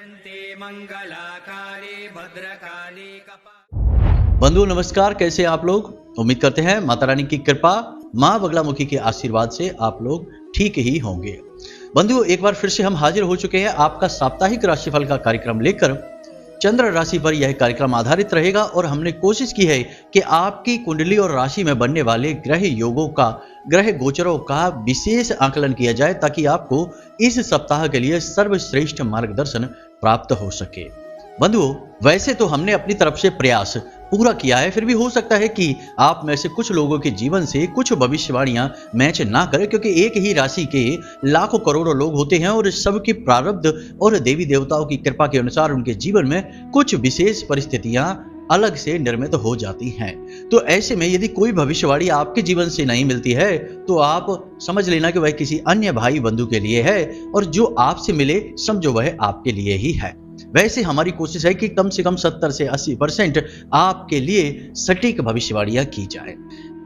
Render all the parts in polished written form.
वन्दे मंगलाकाले भद्रकाले बंधु नमस्कार, कैसे हैं आप लोग। उम्मीद करते हैं माता रानी की कृपा, माँ बगलामुखी के आशीर्वाद से आप लोग ठीक ही होंगे। बंधु एक बार फिर से हम हाजिर हो चुके हैं आपका साप्ताहिक राशिफल का कार्यक्रम लेकर। चंद्र राशि पर यह कार्यक्रम आधारित रहेगा और हमने कोशिश की है कि आपकी कुंडली और राशि में बनने वाले ग्रह योगों का, ग्रह गोचरों का विशेष आकलन किया जाए ताकि आपको इस सप्ताह के लिए सर्वश्रेष्ठ मार्गदर्शन प्राप्त हो सके। बंधुओं वैसे तो हमने अपनी तरफ से प्रयास पूरा किया है, फिर भी हो सकता है कि आप में से कुछ लोगों के जीवन से कुछ भविष्यवाणियां मैच ना करें, क्योंकि एक ही राशि के लाखों करोड़ों लोग होते हैं और सबकी प्रारब्ध और देवी देवताओं की कृपा के अनुसार उनके जीवन में कुछ विशेष परिस्थितियां अलग से निर्मित हो जाती हैं। तो ऐसे में यदि कोई भविष्यवाणी आपके जीवन से नहीं मिलती है तो आप समझ लेना कि वह किसी अन्य भाई बंधु के लिए है, और जो आपसे मिले समझो वह आपके लिए ही है। वैसे हमारी कोशिश है कि कम से कम 70 से 80% आपके लिए सटीक भविष्यवाणियां की जाए।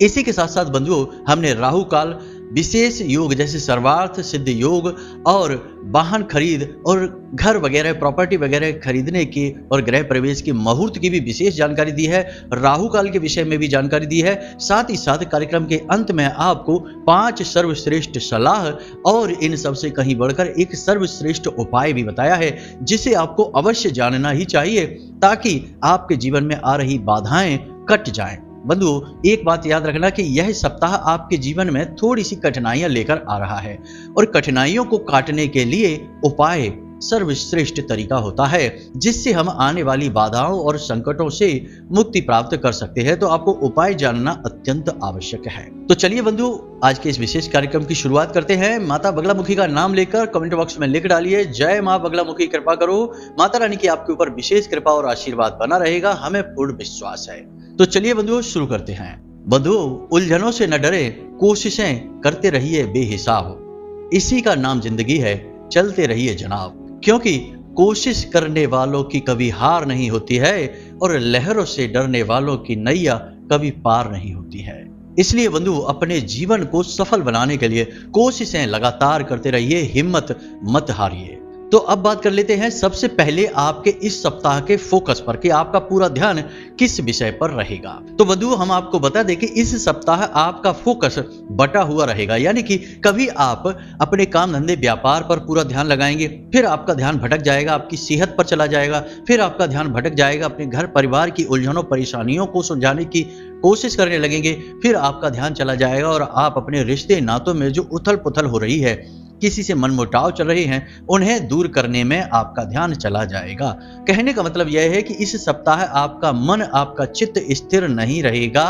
इसी के साथ साथ बंधुओं हमने राहु काल, विशेष योग जैसे सर्वार्थ सिद्ध योग और वाहन खरीद और घर वगैरह प्रॉपर्टी वगैरह खरीदने की और गृह प्रवेश के मुहूर्त की भी विशेष जानकारी दी है। राहु काल के विषय में भी जानकारी दी है। साथ ही साथ कार्यक्रम के अंत में आपको 5 सर्वश्रेष्ठ सलाह और इन सबसे कहीं बढ़कर एक सर्वश्रेष्ठ उपाय भी बताया है, जिसे आपको अवश्य जानना ही चाहिए ताकि आपके जीवन में आ रही बाधाएं कट जाएं। बंधुओं एक बात याद रखना कि यह सप्ताह आपके जीवन में थोड़ी सी कठिनाइयां लेकर आ रहा है और कठिनाइयों को काटने के लिए उपाय सर्वश्रेष्ठ तरीका होता है, जिससे हम आने वाली बाधाओं और संकटों से मुक्ति प्राप्त कर सकते हैं। तो आपको उपाय जानना अत्यंत आवश्यक है। तो चलिए बंधु आज के इस विशेष कार्यक्रम की शुरुआत करते हैं। माता बगलामुखी का नाम लेकर कमेंट बॉक्स में लिख डालिए, जय माँ बगलामुखी, कृपा करो। माता रानी की आपके ऊपर विशेष कृपा और आशीर्वाद बना रहेगा, हमें पूर्ण विश्वास है। तो चलिए बंधुओं शुरू करते हैं। बंधुओं उलझनों से न डरे, कोशिशें करते रहिए बेहिसाब, इसी का नाम जिंदगी है, चलते रहिए जनाब। क्योंकि कोशिश करने वालों की कभी हार नहीं होती है और लहरों से डरने वालों की नैया कभी पार नहीं होती है। इसलिए बंधु अपने जीवन को सफल बनाने के लिए कोशिशें लगातार करते रहिए, हिम्मत मत हारिए। तो अब बात कर लेते हैं सबसे पहले आपके इस सप्ताह के फोकस पर कि आपका पूरा ध्यान किस विषय पर रहेगा। तो बंधु हम आपको बता दें कि इस सप्ताह आपका फोकस बटा हुआ रहेगा, यानी कि कभी आप अपने काम धंधे व्यापार पर पूरा ध्यान लगाएंगे, फिर आपका ध्यान भटक जाएगा, आपकी सेहत पर चला जाएगा, फिर आपका ध्यान भटक जाएगा, अपने घर परिवार की उलझनों परेशानियों को सुलझाने की कोशिश करने लगेंगे, फिर आपका ध्यान चला जाएगा और आप अपने रिश्ते नातों में जो उथल पुथल हो रही है, किसी से मनमुटाव चल रहे हैं, उन्हें दूर करने में आपका ध्यान चला जाएगा। कहने का मतलब यह है कि इस सप्ताह आपका मन, आपका चित्त स्थिर नहीं रहेगा,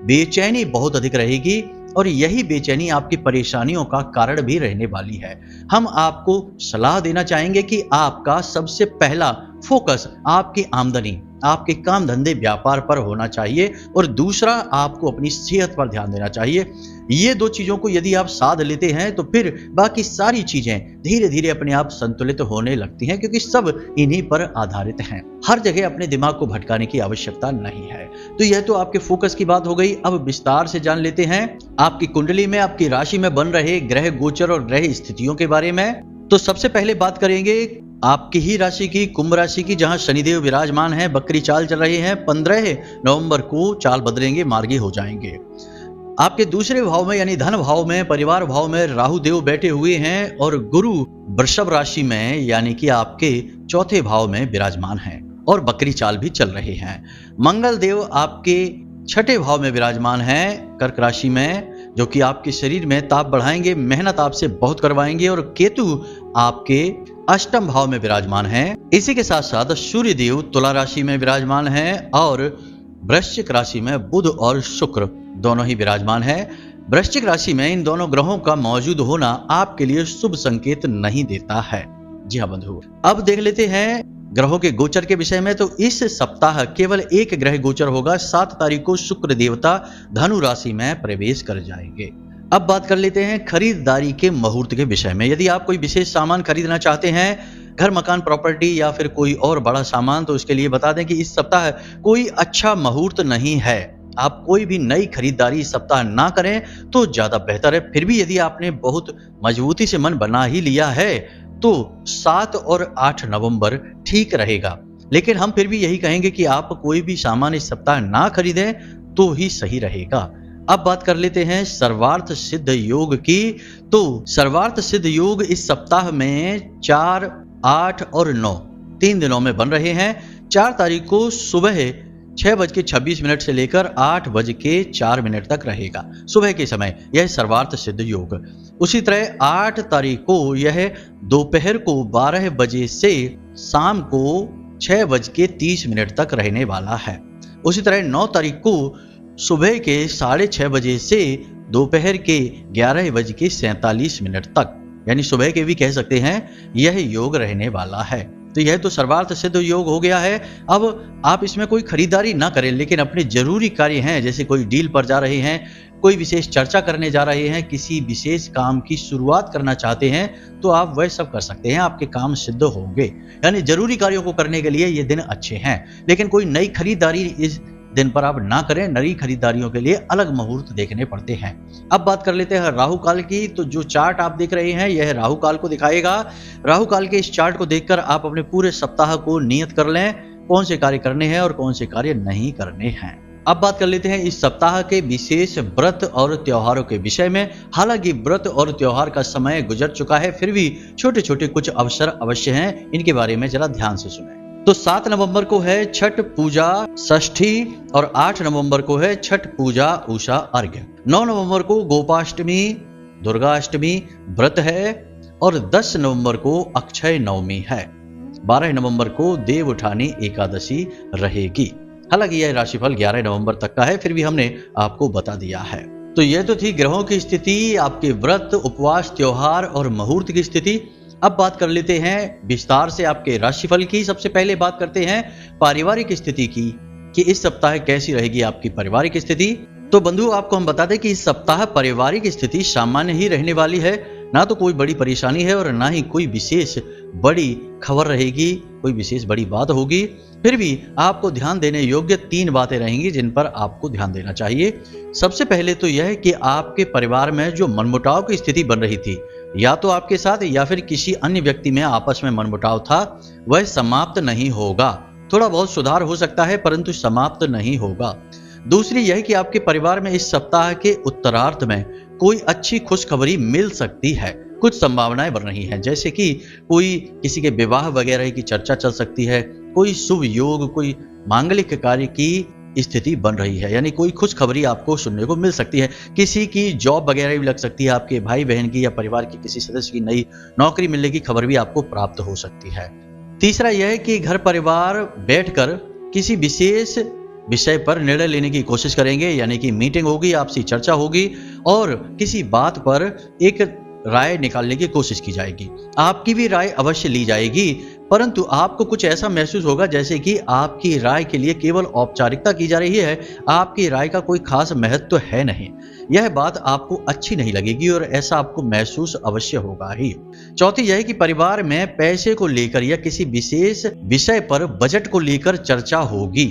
बेचैनी बहुत अधिक रहेगी और यही बेचैनी आपकी परेशानियों का कारण भी रहने वाली है। हम आपको सलाह देना चाहेंगे कि आपका सबसे पहला फोकस आपकी आमदनी, आपके काम धंधे व्यापार पर होना चाहिए और दूसरा आपको अपनी सेहत पर ध्यान देना चाहिए। ये 2 चीजों को यदि आप साध लेते हैं तो फिर बाकी सारी चीजें धीरे धीरे अपने आप संतुलित होने लगती हैं, क्योंकि सब इन्हीं पर आधारित हैं। हर जगह अपने दिमाग को भटकाने की आवश्यकता नहीं है। तो यह तो आपके फोकस की बात हो गई। अब विस्तार से जान लेते हैं आपकी कुंडली में, आपकी राशि में बन रहे ग्रह गोचर और ग्रह स्थितियों के बारे में। तो सबसे पहले बात करेंगे आपकी ही राशि की, कुंभ राशि की, जहां शनिदेव विराजमान है, बकरी चाल चल रहे हैं। 15 नवंबर को चाल बदलेंगे, मार्गी हो जाएंगे। आपके दूसरे भाव में यानी धन भाव में, परिवार भाव में राहु देव बैठे हुए हैं और गुरु वृषभ राशि में यानी कि आपके चौथे भाव में विराजमान हैं और बकरी चाल भी चल रहे हैं। मंगल देव आपके छठे भाव में विराजमान हैं कर्क राशि में, जो कि आपके शरीर में ताप बढ़ाएंगे, मेहनत आपसे बहुत करवाएंगे। और केतु आपके अष्टम भाव में विराजमान हैं। इसी के साथ साथ सूर्य देव तुला राशि में विराजमान हैं और वृश्चिक राशि में बुध और शुक्र दोनों ही विराजमान है। वृश्चिक राशि में इन दोनों ग्रहों का मौजूद होना आपके लिए शुभ संकेत नहीं देता है। जी हाँ बंधु, अब देख लेते हैं ग्रहों के गोचर के विषय में। तो इस सप्ताह केवल एक ग्रह गोचर होगा। 7 तारीख को शुक्र देवता धनु राशि में प्रवेश कर जाएंगे। अब बात कर लेते हैं खरीदारी के मुहूर्त के विषय में। यदि आप कोई विशेष सामान खरीदना चाहते हैं, घर मकान प्रॉपर्टी या फिर कोई और बड़ा सामान, तो उसके लिए बता दें कि इस सप्ताह कोई अच्छा मुहूर्त नहीं है। आप कोई भी नई खरीदारी इस सप्ताह ना करें तो ज्यादा बेहतर है। फिर भी यदि आपने बहुत मजबूती से मन बना ही लिया है तो 7 और 8 नवंबर ठीक रहेगा। लेकिन हम फिर भी यही कहेंगे कि आप कोई भी सामान इस सप्ताह ना खरीदें तो ही सही रहेगा। अब बात कर लेते हैं सर्वार्थ सिद्ध योग की। तो सर्वार्थ सिद्ध योग इस सप्ताह में 4, 8 और 9 3 दिनों में बन रहे हैं। 4 तारीख को सुबह 6:26 से लेकर 8:04 तक रहेगा सुबह के समय यह सर्वार्थ सिद्ध योग। उसी तरह 8 तारीख को यह दोपहर को 12 बजे से शाम को 6:30 तक रहने वाला है। उसी तरह 9 तारीख को सुबह के 6:30 बजे से दोपहर के 11:47 तक, यानी सुबह के भी कह सकते हैं, यह योग रहने वाला है। तो यह तो सर्वार्थ सिद्ध योग हो गया है। अब आप इसमें कोई खरीदारी ना करें, लेकिन अपने जरूरी कार्य हैं, जैसे कोई डील पर जा रहे हैं, कोई विशेष चर्चा करने जा रहे हैं, किसी विशेष काम की शुरुआत करना चाहते हैं, तो आप वह सब कर सकते हैं, आपके काम सिद्ध होंगे। यानी जरूरी कार्यों को करने के लिए ये दिन अच्छे हैं। लेकिन कोई नई खरीदारी इस दिन पर आप ना करें, नई खरीदारियों के लिए अलग मुहूर्त देखने पड़ते हैं। अब बात कर लेते हैं राहु काल की। तो जो चार्ट आप देख रहे हैं यह राहु काल को दिखाएगा। राहु काल के इस चार्ट को देखकर आप अपने पूरे सप्ताह को नियत कर लें कौन से कार्य करने हैं और कौन से कार्य नहीं करने हैं। अब बात कर लेते हैं इस सप्ताह के विशेष व्रत और त्योहारों के विषय में। हालांकि व्रत और त्योहार का समय गुजर चुका है, फिर भी छोटे छोटे कुछ अवसर अवश्य हैं, इनके बारे में जरा ध्यान से सुनें। तो 7 नवंबर को है छठ पूजा षष्ठी और 8 नवंबर को है छठ पूजा उषा अर्घ्य। 9 नवंबर को गोपाष्टमी दुर्गाष्टमी व्रत है और 10 नवंबर को अक्षय नवमी है। 12 नवंबर को देव उठानी एकादशी रहेगी। हालांकि यह राशिफल 11 नवंबर तक का है, फिर भी हमने आपको बता दिया है। तो यह तो थी ग्रहों की स्थिति, आपके व्रत उपवास त्योहार और मुहूर्त की स्थिति। अब बात कर लेते हैं विस्तार से आपके राशिफल की। सबसे पहले बात करते हैं पारिवारिक स्थिति की कि इस सप्ताह कैसी रहेगी आपकी पारिवारिक स्थिति। तो बंधु, आपको हम बता दें कि इस सप्ताह पारिवारिक स्थिति सामान्य ही रहने वाली है। ना तो कोई बड़ी परेशानी है और ना ही कोई विशेष बड़ी खबर रहेगी, कोई विशेष बड़ी बात होगी। फिर भी आपको ध्यान देने योग्य 3 बातें रहेंगी जिन पर आपको ध्यान देना चाहिए। सबसे पहले तो यह है कि आपके परिवार में जो मनमुटाव की स्थिति बन रही थी, या तो आपके साथ या फिर किसी अन्य व्यक्ति में आपस में मनमुटाव था, वह समाप्त नहीं होगा। थोड़ा बहुत सुधार हो सकता है परंतु समाप्त नहीं होगा। दूसरी यह कि आपके परिवार में इस सप्ताह के उत्तरार्ध में कोई अच्छी खुशखबरी मिल सकती है। कुछ संभावनाएं बन रही हैं, जैसे कि कोई किसी के विवाह वगैरह की चर्चा चल सकती है, कोई शुभ योग, कोई मांगलिक कार्य की स्थिति बन रही है, यानी कोई खुशखबरी आपको सुनने को मिल सकती है। किसी की जॉब वगैरह भी लग सकती है, आपके भाई बहन की या परिवार के किसी सदस्य की नई नौकरी मिलने की खबर भी आपको प्राप्त हो सकती है। तीसरा यह है कि घर परिवार बैठकर किसी विशेष विषय पर निर्णय लेने की कोशिश करेंगे, यानी कि मीटिंग होगी, आपसी चर्चा होगी और किसी बात पर एक राय निकालने की कोशिश की जाएगी। आपकी भी राय अवश्य ली जाएगी, परंतु आपको कुछ ऐसा महसूस होगा जैसे कि आपकी राय के लिए केवल औपचारिकता की जा रही है, आपकी राय का कोई खास महत्व है नहीं। यह बात आपको अच्छी नहीं लगेगी और ऐसा आपको महसूस अवश्य होगा ही। चौथी यह है कि परिवार में पैसे को लेकर या किसी विशेष विषय पर बजट को लेकर चर्चा होगी,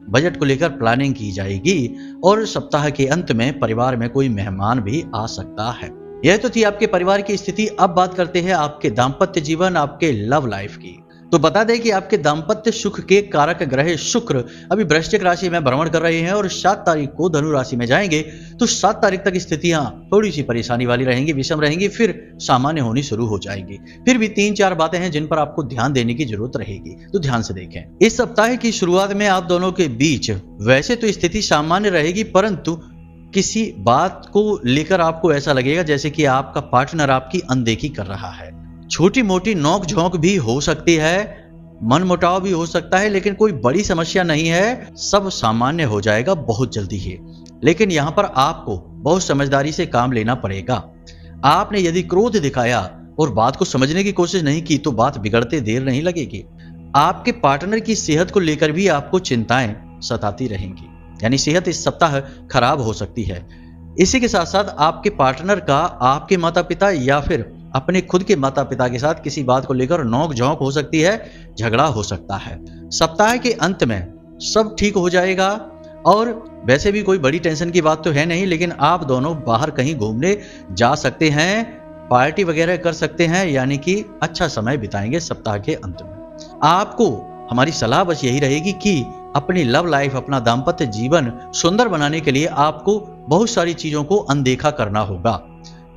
बजट को लेकर प्लानिंग की जाएगी और सप्ताह के अंत में परिवार में कोई मेहमान भी आ सकता है। यह तो थी आपके परिवार की स्थिति। अब बात करते हैं आपके दाम्पत्य जीवन, आपके लव लाइफ की। तो बता दें कि आपके दाम्पत्य सुख के कारक ग्रह शुक्र अभी वृश्चिक राशि में भ्रमण कर रहे हैं और 7 तारीख को धनु राशि में जाएंगे। तो 7 तारीख तक स्थितियां थोड़ी सी परेशानी वाली रहेंगी, विषम रहेंगी, फिर सामान्य होनी शुरू हो जाएंगी। फिर भी 3-4 बातें हैं जिन पर आपको ध्यान देने की जरूरत रहेगी, तो ध्यान से देखें। इस सप्ताह की शुरुआत में आप दोनों के बीच वैसे तो स्थिति सामान्य रहेगी, परंतु किसी बात को लेकर आपको ऐसा लगेगा जैसे कि आपका पार्टनर आपकी अनदेखी कर रहा है। छोटी मोटी नोक झोंक भी हो सकती है, मनमुटाव भी हो सकता है, लेकिन कोई बड़ी समस्या नहीं है, सब सामान्य हो जाएगा बहुत जल्दी ही। लेकिन यहाँ पर आपको बहुत समझदारी से काम लेना पड़ेगा। आपने यदि क्रोध दिखाया और बात को समझने की कोशिश नहीं की तो बात बिगड़ते देर नहीं लगेगी। आपके पार्टनर की सेहत को लेकर भी आपको चिंताएं सताती रहेंगी, यानी सेहत इस सप्ताह खराब हो सकती है। इसी के साथ साथ आपके पार्टनर का आपके माता पिता या फिर अपने खुद के माता पिता के साथ किसी बात को लेकर नोक झोंक हो सकती है, झगड़ा हो सकता है। सप्ताह के अंत में सब ठीक हो जाएगा और वैसे भी कोई बड़ी टेंशन की बात तो है नहीं, लेकिन आप दोनों बाहर कहीं घूमने जा सकते हैं। पार्टी वगैरह कर सकते हैं, यानी कि अच्छा समय बिताएंगे सप्ताह के अंत में। आपको हमारी सलाह बस यही रहेगी कि अपनी लव लाइफ, अपना दाम्पत्य जीवन सुंदर बनाने के लिए आपको बहुत सारी चीजों को अनदेखा करना होगा।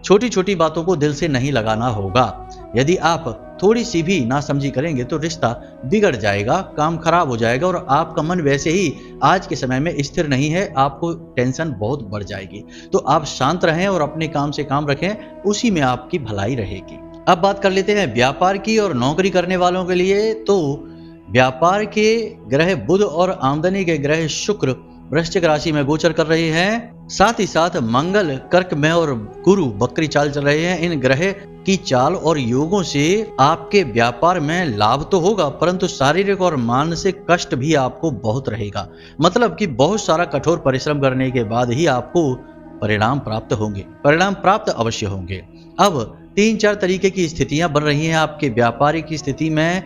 छोटी छोटी बातों को दिल से नहीं लगाना होगा। यदि आप थोड़ी सी भी नासमझी करेंगे तो रिश्ता बिगड़ जाएगा, काम खराब हो जाएगा और आपका मन वैसे ही आज के समय में स्थिर नहीं है, आपको टेंशन बहुत बढ़ जाएगी। तो आप शांत रहें और अपने काम से काम रखें, उसी में आपकी भलाई रहेगी। अब बात कर लेते हैं व्यापार की और नौकरी करने वालों के लिए। तो व्यापार के ग्रह बुध और आमदनी के ग्रह शुक्र वृश्चिक राशि में गोचर कर रहे हैं। साथ ही साथ मंगल कर्क में और गुरु बकरी चाल चल रहे हैं। इन ग्रह की चाल और योगों से आपके व्यापार में लाभ तो होगा, परंतु शारीरिक और मानसिक कष्ट भी आपको बहुत रहेगा। मतलब कि बहुत सारा कठोर परिश्रम करने के बाद ही आपको परिणाम प्राप्त होंगे, परिणाम प्राप्त अवश्य होंगे। अब 3-4 तरीके की स्थितियां बन रही हैं आपके व्यापारिक स्थिति में,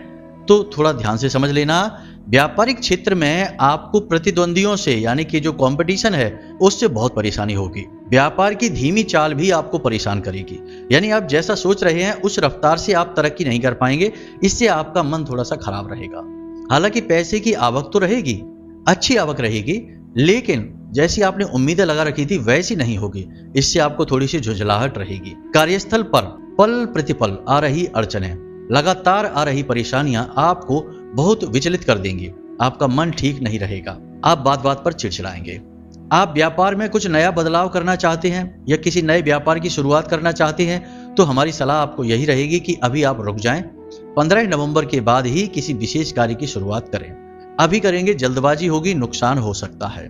तो थोड़ा ध्यान से समझ लेना। व्यापारिक क्षेत्र में आपको प्रतिद्वंदियों से, यानी कि जो कंपटीशन है, उससे बहुत परेशानी होगी। व्यापार की धीमी चाल भी आपको परेशान करेगी, यानी आप जैसा सोच रहे हैं उस रफ्तार से आप तरक्की नहीं कर पाएंगे। इससे आपका मन थोड़ा सा खराब रहेगा। हालांकि पैसे की आवक तो रहेगी, अच्छी आवक रहेगी, लेकिन जैसी आपने उम्मीदें लगा रखी थी वैसी नहीं होगी। इससे आपको थोड़ी सी झुंझलाहट रहेगी। कार्यस्थल पर पल प्रतिपल आ रही अड़चनें, लगातार आ रही परेशानियां आपको बहुत विचलित कर देंगी। आपका मन ठीक नहीं रहेगा, आप बात बात पर चिड़चिड़ाएंगे। आप व्यापार में कुछ नया बदलाव करना चाहते हैं या किसी नए व्यापार की शुरुआत करना चाहते हैं, तो हमारी सलाह आपको यही रहेगी कि अभी आप रुक जाएं। 15 नवंबर के बाद ही किसी विशेष कार्य की शुरुआत करें। अभी करेंगे जल्दबाजी होगी, नुकसान हो सकता है।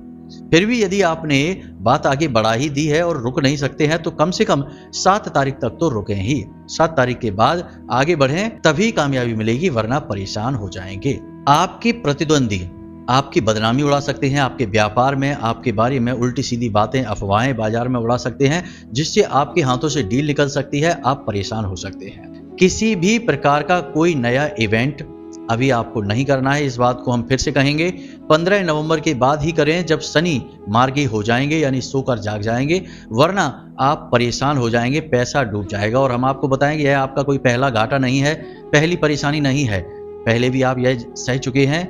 फिर भी यदि आपने बात आगे बढ़ा ही दी है और रुक नहीं सकते हैं, तो कम से कम 7 तारीख तक तो रुकें ही। 7 तारीख के बाद आगे बढ़ें, तभी कामयाबी मिलेगी, वरना परेशान हो जाएंगे। आपके प्रतिद्वंदी आपकी बदनामी उड़ा सकते हैं। आपके व्यापार में आपके बारे में उल्टी सीधी बातें, अफवाहें बाजार में उड़ा सकते हैं, जिससे आपके हाथों से डील निकल सकती है, आप परेशान हो सकते हैं। किसी भी प्रकार का कोई नया इवेंट अभी आपको नहीं करना है। इस बात को हम फिर से कहेंगे, 15 नवंबर के बाद ही करें, जब शनि मार्गी हो जाएंगे, यानी सोकर जाग जाएंगे, वरना आप परेशान हो जाएंगे, पैसा डूब जाएगा। और हम आपको बताएंगे यह आपका कोई पहला घाटा नहीं है, पहली परेशानी नहीं है। पहले भी आप यह सह चुके हैं,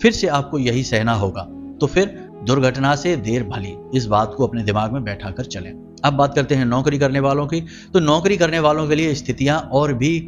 फिर से आपको यही सहना होगा। तो फिर दुर्घटना से देर भली, इस बात को अपने दिमाग में बैठा कर चलें। अब बात करते हैं नौकरी करने वालों की। तो नौकरी करने वालों के लिए स्थितियां और भी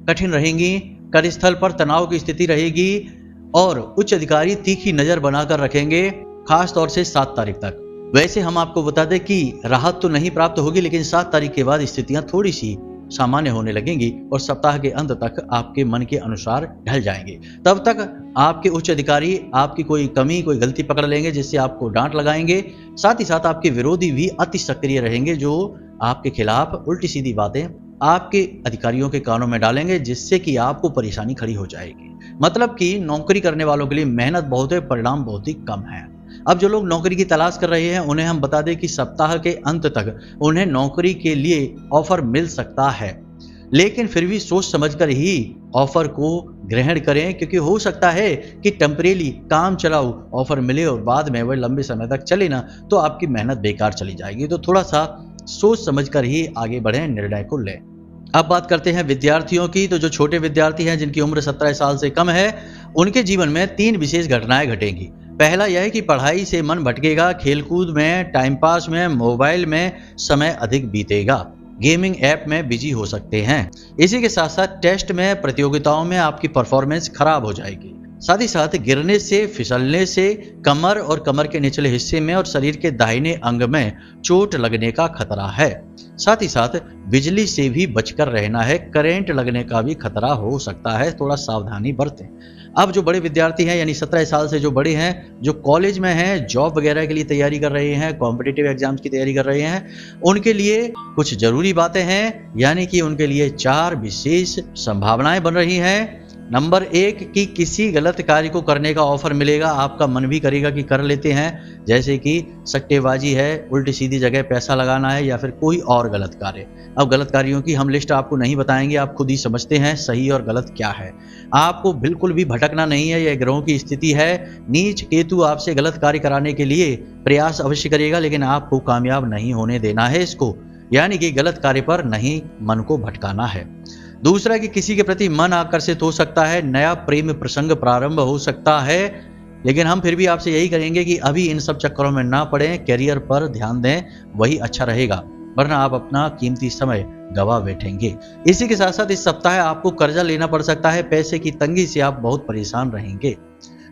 कठिन रहेंगी। कार्यस्थल पर तनाव की स्थिति रहेगी और उच्च अधिकारी तीखी नजर बनाकर रखेंगे, खास तौर से 7 तारीख तक। वैसे हम आपको बता दें कि राहत तो नहीं प्राप्त होगी, लेकिन 7 तारीख के बाद स्थितियां थोड़ी सी सामान्य होने लगेंगी और सप्ताह के अंत तक आपके मन के अनुसार ढल जाएंगे। तब तक आपके उच्च अधिकारी आपकी कोई कमी, कोई गलती पकड़ लेंगे, जिससे आपको डांट लगाएंगे। साथ ही साथ आपके विरोधी भी अति सक्रिय रहेंगे, जो आपके खिलाफ उल्टी सीधी बातें आपके अधिकारियों के कानों में डालेंगे, जिससे कि आपको परेशानी खड़ी हो जाएगी। मतलब कि नौकरी करने वालों के लिए मेहनत बहुत है, परिणाम बहुत ही कम है। अब जो लोग नौकरी की तलाश कर रहे हैं, उन्हें हम बता दें कि सप्ताह के अंत तक उन्हें नौकरी के लिए ऑफर मिल सकता है, लेकिन फिर भी सोच समझकर ही ऑफर को ग्रहण करें, क्योंकि हो सकता है कि टेम्परेरी काम चलाओ ऑफर मिले और बाद में वह लंबे समय तक चले ना, तो आपकी मेहनत बेकार चली जाएगी। तो थोड़ा सा सोच समझकर ही आगे बढ़ें, निर्णय को लें। अब बात करते हैं विद्यार्थियों की। तो जो छोटे विद्यार्थी हैं, जिनकी उम्र 17 साल से कम है, उनके जीवन में 3 विशेष घटनाएं घटेंगी। पहला यह है कि पढ़ाई से मन भटकेगा, खेलकूद में, टाइम पास में, मोबाइल में समय अधिक बीतेगा, गेमिंग ऐप में बिजी हो सकते हैं। इसी के साथ साथ टेस्ट में, प्रतियोगिताओं में आपकी परफॉर्मेंस खराब हो जाएगी। साथ ही साथ गिरने से, फिसलने से कमर और कमर के निचले हिस्से में और शरीर के दाहिने अंग में चोट लगने का खतरा है। साथ ही साथ बिजली से भी बचकर रहना है, करंट लगने का भी खतरा हो सकता है, थोड़ा सावधानी बरतें। अब जो बड़े विद्यार्थी हैं, यानी 17 साल से जो बड़े हैं, जो कॉलेज में हैं, जॉब वगैरह के लिए तैयारी कर रहे हैं, कॉम्पिटिटिव एग्जाम्स की तैयारी कर रहे हैं, उनके लिए कुछ जरूरी बातें हैं, यानी कि उनके लिए 4 विशेष संभावनाएं बन रही हैं। नंबर 1 कि किसी गलत कार्य को करने का ऑफर मिलेगा, आपका मन भी करेगा कि कर लेते हैं, जैसे कि सट्टेबाजी है, उल्टी सीधी जगह पैसा लगाना है, या फिर कोई और गलत कार्य। अब गलत कार्यों की हम लिस्ट आपको नहीं बताएंगे, आप खुद ही समझते हैं सही और गलत क्या है। आपको बिल्कुल भी भटकना नहीं है, यह ग्रहों की स्थिति है। नीच केतु आपसे गलत कार्य कराने के लिए प्रयास अवश्य करेगा, लेकिन आपको कामयाब नहीं होने देना है इसको। यानी कि गलत कार्य पर नहीं मन को भटकाना है। दूसरा कि किसी के प्रति मन आकर्षित हो सकता है, नया प्रेम प्रसंग प्रारंभ हो सकता है, लेकिन हम फिर भी आपसे यही करेंगे कि अभी इन सब चक्करों में ना पड़ें, करियर पर ध्यान दें, वही अच्छा रहेगा, वरना आप अपना कीमती समय गवा बैठेंगे। इसी के साथ साथ इस सप्ताह आपको कर्जा लेना पड़ सकता है, पैसे की तंगी से आप बहुत परेशान रहेंगे।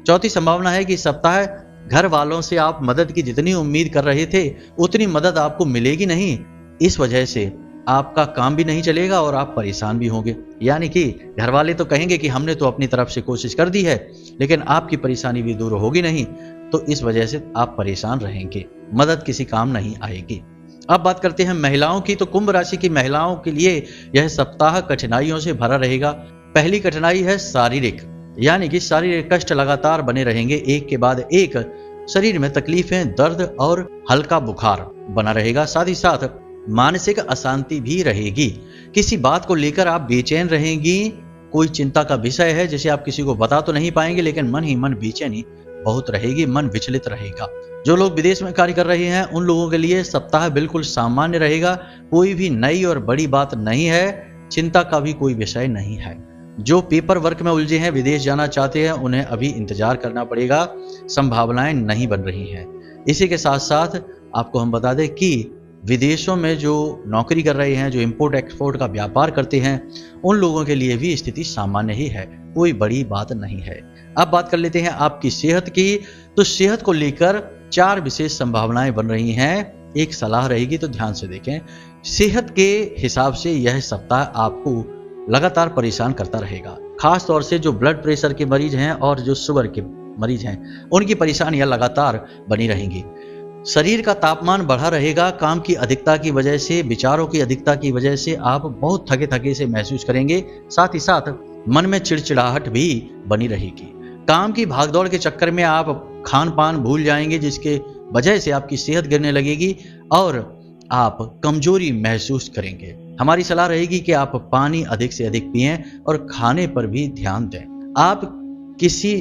चौथी संभावना है कि इस सप्ताह घर वालों से आप मदद की जितनी उम्मीद कर रहे थे उतनी मदद आपको मिलेगी नहीं, इस वजह से आपका काम भी नहीं चलेगा और आप परेशान भी होंगे। यानी कि घर वाले तो कहेंगे कि हमने तो अपनी तरफ से कोशिश कर दी है, लेकिन आपकी परेशानी भी दूर होगी नहीं, तो इस वजह से आप परेशान रहेंगे, मदद किसी काम नहीं आएगी। अब बात करते हैं महिलाओं की। तो कुंभ राशि की महिलाओं के लिए यह सप्ताह कठिनाइयों से भरा रहेगा। पहली कठिनाई है शारीरिक, यानी कि शारीरिक कष्ट लगातार बने रहेंगे, एक के बाद एक शरीर में तकलीफें, दर्द और हल्का बुखार बना रहेगा। साथ ही साथ मानसिक अशांति भी रहेगी। किसी बात को लेकर आप बेचैन रहेंगी, कोई चिंता का विषय है जिसे आप किसी को बता तो नहीं पाएंगे, लेकिन मन ही मन बेचैनी बहुत रहेगी, मन विचलित रहेगा। जो लोग विदेश में कार्य कर रहे हैं उन लोगों के लिए सप्ताह बिल्कुल सामान्य रहेगा, कोई भी नई और बड़ी बात नहीं है, चिंता का भी कोई विषय नहीं है। जो पेपर वर्क में उलझे हैं, विदेश जाना चाहते हैं, उन्हें अभी इंतजार करना पड़ेगा, संभावनाएं नहीं बन रही हैं। इसी के साथ साथ आपको हम बता दें कि विदेशों में जो नौकरी कर रहे हैं, जो इंपोर्ट एक्सपोर्ट का व्यापार करते हैं, उन लोगों के लिए भी स्थिति सामान्य ही है, कोई बड़ी बात नहीं है। अब बात कर लेते हैं आपकी सेहत की। तो सेहत को लेकर 4 विशेष संभावनाएं बन रही हैं, एक सलाह रहेगी तो ध्यान से देखें। सेहत के हिसाब से यह सप्ताह आपको लगातार परेशान करता रहेगा, खास तौर से जो ब्लड प्रेशर के मरीज हैं और जो शुगर के मरीज हैं, उनकी परेशानियां लगातार बनी रहेंगी। शरीर का तापमान बढ़ा रहेगा, काम की अधिकता की वजह से, विचारों की अधिकता की वजह से आप बहुत थके थके से महसूस करेंगे। साथ ही साथ मन में चिड़चिड़ाहट भी बनी रहेगी। काम की भागदौड़ के चक्कर में आप खान पान भूल जाएंगे, जिसके वजह से आपकी सेहत गिरने लगेगी और आप कमजोरी महसूस करेंगे। हमारी सलाह रहेगी कि आप पानी अधिक से अधिक पिएं और खाने पर भी ध्यान दें। आप किसी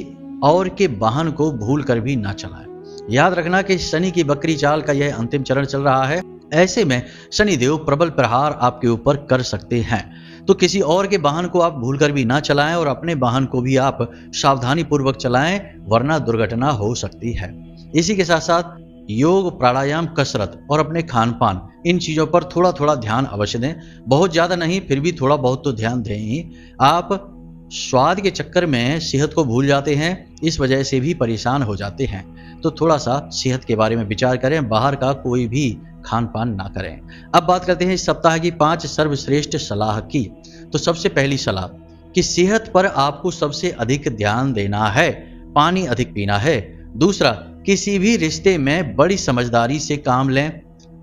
और के वाहन को भूल कर भी ना चलाएं। याद रखना कि शनि की बकरी चाल का यह अंतिम चरण चल रहा है, ऐसे में शनिदेव प्रबल प्रहार आपके ऊपर कर सकते हैं। तो किसी और के वाहन को आप भूलकर भी ना चलाएं और अपने वाहन को भी आप सावधानी पूर्वक चलाएं, वरना दुर्घटना हो सकती है। इसी के साथ साथ योग, प्राणायाम, कसरत और अपने खान पान, इन चीजों पर थोड़ा थोड़ा ध्यान अवश्य दें। बहुत ज्यादा नहीं, फिर भी थोड़ा बहुत तो ध्यान दें ही। आप स्वाद के चक्कर में सेहत को भूल जाते हैं, इस वजह से भी परेशान हो जाते हैं। तो थोड़ा सा सेहत के बारे में विचार करें, बाहर का कोई भी खान पान ना करें। अब बात करते हैं इस सप्ताह की 5 सर्वश्रेष्ठ सलाह की। तो सबसे पहली सलाह कि सेहत पर आपको सबसे अधिक ध्यान देना है, पानी अधिक पीना है। दूसरा, किसी भी रिश्ते में बड़ी समझदारी से काम लें,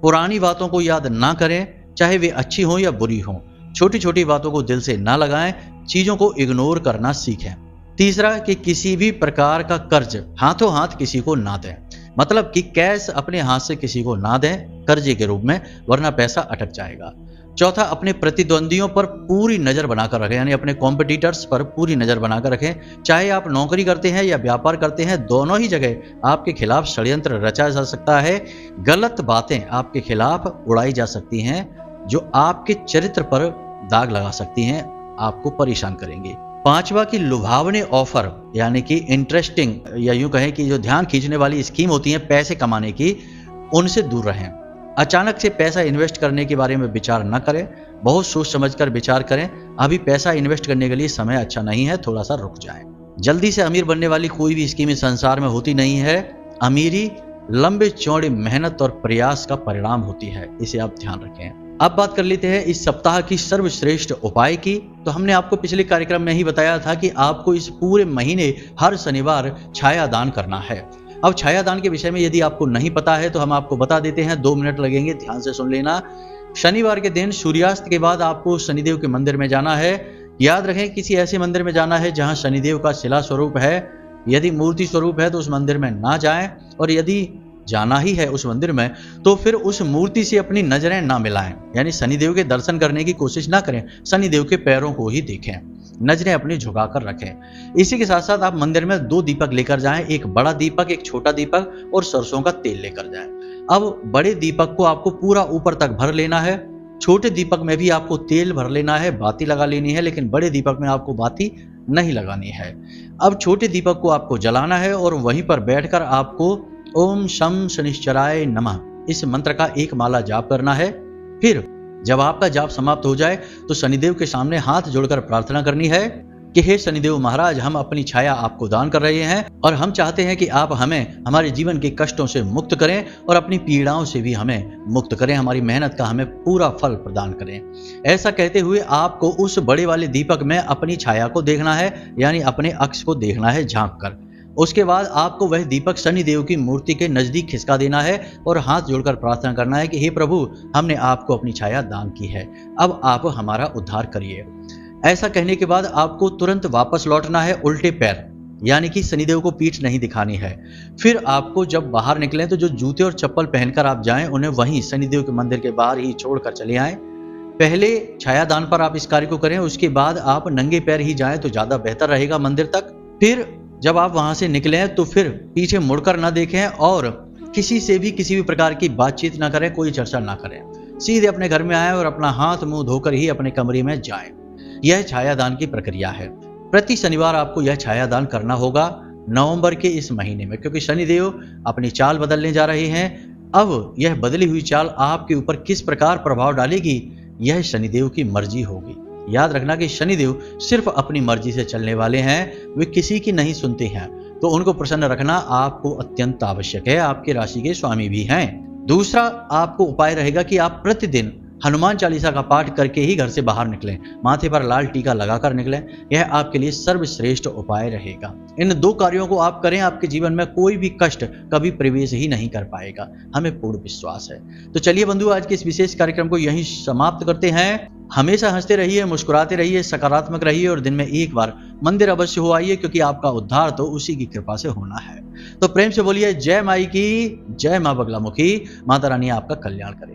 पुरानी बातों को याद ना करें, चाहे वे अच्छी हों या बुरी हों। छोटी छोटी बातों को दिल से ना लगाएं, चीजों को इग्नोर करना सीखें। तीसरा कि किसी भी प्रकार का कर्ज हाथों हाथ किसी को ना दें, मतलब कि कैश अपने हाथ से किसी को ना दें कर्जे के रूप में, वरना पैसा अटक जाएगा। चौथा, अपने प्रतिद्वंदियों पर पूरी नजर बनाकर रखें, यानी अपने कॉम्पिटिटर्स पर पूरी नजर बनाकर रखें। चाहे आप नौकरी करते हैं या व्यापार करते हैं, दोनों ही जगह आपके खिलाफ षड्यंत्र रचा जा सकता है। गलत बातें आपके खिलाफ उड़ाई जा सकती हैं, जो आपके चरित्र पर दाग लगा सकती हैं, आपको परेशान करेंगे। पांचवा की लुभावने ऑफर, यानी कि इंटरेस्टिंग या यूं कहें कि जो ध्यान खींचने वाली स्कीम होती है पैसे कमाने की, उनसे दूर रहें। अचानक से पैसा इन्वेस्ट करने के बारे में विचार न करें, बहुत सोच समझकर विचार करें। अभी पैसा इन्वेस्ट करने के लिए समय अच्छा नहीं है, थोड़ा सा रुक जाएं। जल्दी से अमीर बनने वाली कोई भी स्कीम इस संसार में होती नहीं है। अमीरी लंबे चौड़े मेहनत और प्रयास का परिणाम होती है, इसे आप ध्यान रखें। अब बात कर लेते हैं इस सप्ताह की सर्वश्रेष्ठ उपाय की। तो हमने आपको पिछले कार्यक्रम में ही बताया था कि आपको इस पूरे महीने हर शनिवार छाया दान करना है। अब छाया दान के विषय में यदि आपको नहीं पता है तो हम आपको बता देते हैं, 2 मिनट लगेंगे, ध्यान से सुन लेना। शनिवार के दिन सूर्यास्त के बाद आपको शनिदेव के मंदिर में जाना है। याद रखें, किसी ऐसे मंदिर में जाना है जहां शनिदेव का शिला स्वरूप है। यदि मूर्ति स्वरूप है तो उस मंदिर में ना जाएं, और यदि जाना ही है उस मंदिर में तो फिर उस मूर्ति से अपनी नजरें ना मिलाएं, यानी शनिदेव के दर्शन करने की कोशिश ना करें, शनिदेव के पैरों को ही देखें, नजरें अपनी झुकाकर रखें। इसी के साथ साथ आप मंदिर में 2 दीपक लेकर जाएं, एक बड़ा दीपक, एक छोटा दीपक, और सरसों का तेल लेकर जाएं। अब बड़े दीपक को आपको पूरा ऊपर तक भर लेना है छोटे दीपक में भी आपको तेल भर लेना है, बाती लगा लेनी है, लेकिन बड़े दीपक में आपको बाती नहीं लगानी है। अब छोटे दीपक को आपको जलाना है और वहीं पर बैठकर आपको ओम शम शनिश्चराय नमः इस मंत्र का एक माला जाप करना है। फिर जब आपका जाप समाप्त हो जाए तो शनिदेव के सामने हाथ जोड़कर प्रार्थना करनी है कि हे शनिदेव महाराज, हम अपनी छाया आपको दान कर रहे हैं और हम चाहते हैं कि आप हमें हमारे जीवन के कष्टों से मुक्त करें और अपनी पीड़ाओं से भी हमें मुक्त करें, हमारी मेहनत का हमें पूरा फल प्रदान करें। ऐसा कहते हुए आपको उस बड़े वाले दीपक में अपनी छाया को देखना है, यानी अपने अक्ष को देखना है झांक कर। उसके बाद आपको वह दीपक शनिदेव की मूर्ति के नजदीक खिसका देना है और हाथ जोड़कर प्रार्थना करना है कि हे प्रभु, हमने आपको अपनी छाया दान की है, अब आप हमारा उद्धार करिए। ऐसा कहने के बाद आपको तुरंत वापस लौटना है उल्टे पैर, यानी कि शनिदेव को पीठ नहीं दिखानी है। फिर आपको जब बाहर निकलें तो जो जूते और चप्पल पहनकर आप जाएं उन्हें वहीं शनिदेव के मंदिर के बाहर ही छोड़कर चले आएं। पहले छायादान पर आप इस कार्य को करें, उसके बाद आप नंगे पैर ही जाएं तो ज्यादा बेहतर रहेगा मंदिर तक। फिर जब आप वहां से निकले तो फिर पीछे मुड़कर ना देखें और किसी से भी किसी भी प्रकार की बातचीत ना करें, कोई चर्चा ना करें। सीधे अपने घर में आए और अपना हाथ मुंह धोकर ही अपने कमरे में जाएं। यह छायादान की प्रक्रिया है। प्रति शनिवार आपको यह छायादान करना होगा नवंबर के इस महीने में, क्योंकि शनिदेव अपनी चाल बदलने जा रहे हैं। अब यह बदली हुई चाल आपके ऊपर किस प्रकार प्रभाव डालेगी, यह शनिदेव की मर्जी होगी। याद रखना कि शनिदेव सिर्फ अपनी मर्जी से चलने वाले हैं, वे किसी की नहीं सुनते हैं, तो उनको प्रसन्न रखना आपको अत्यंत आवश्यक है। आपके राशि के स्वामी भी हैं। दूसरा आपको उपाय रहेगा कि आप प्रतिदिन हनुमान चालीसा का पाठ करके ही घर से बाहर निकलें, माथे पर लाल टीका लगाकर निकलें। यह आपके लिए सर्वश्रेष्ठ उपाय रहेगा। इन दो कार्यों को आप करें, आपके जीवन में कोई भी कष्ट कभी प्रवेश ही नहीं कर पाएगा, हमें पूर्ण विश्वास है। तो चलिए बंधु, आज के इस विशेष कार्यक्रम को यहीं समाप्त करते हैं। हमेशा हंसते रहिए, मुस्कुराते रहिए, सकारात्मक रहिए और दिन में एक बार मंदिर अवश्य हो आइए, क्योंकि आपका उद्धार तो उसी की कृपा से होना है। तो प्रेम से बोलिए जय माई की, जय मां बगलामुखी। माता रानी आपका कल्याण करेगी।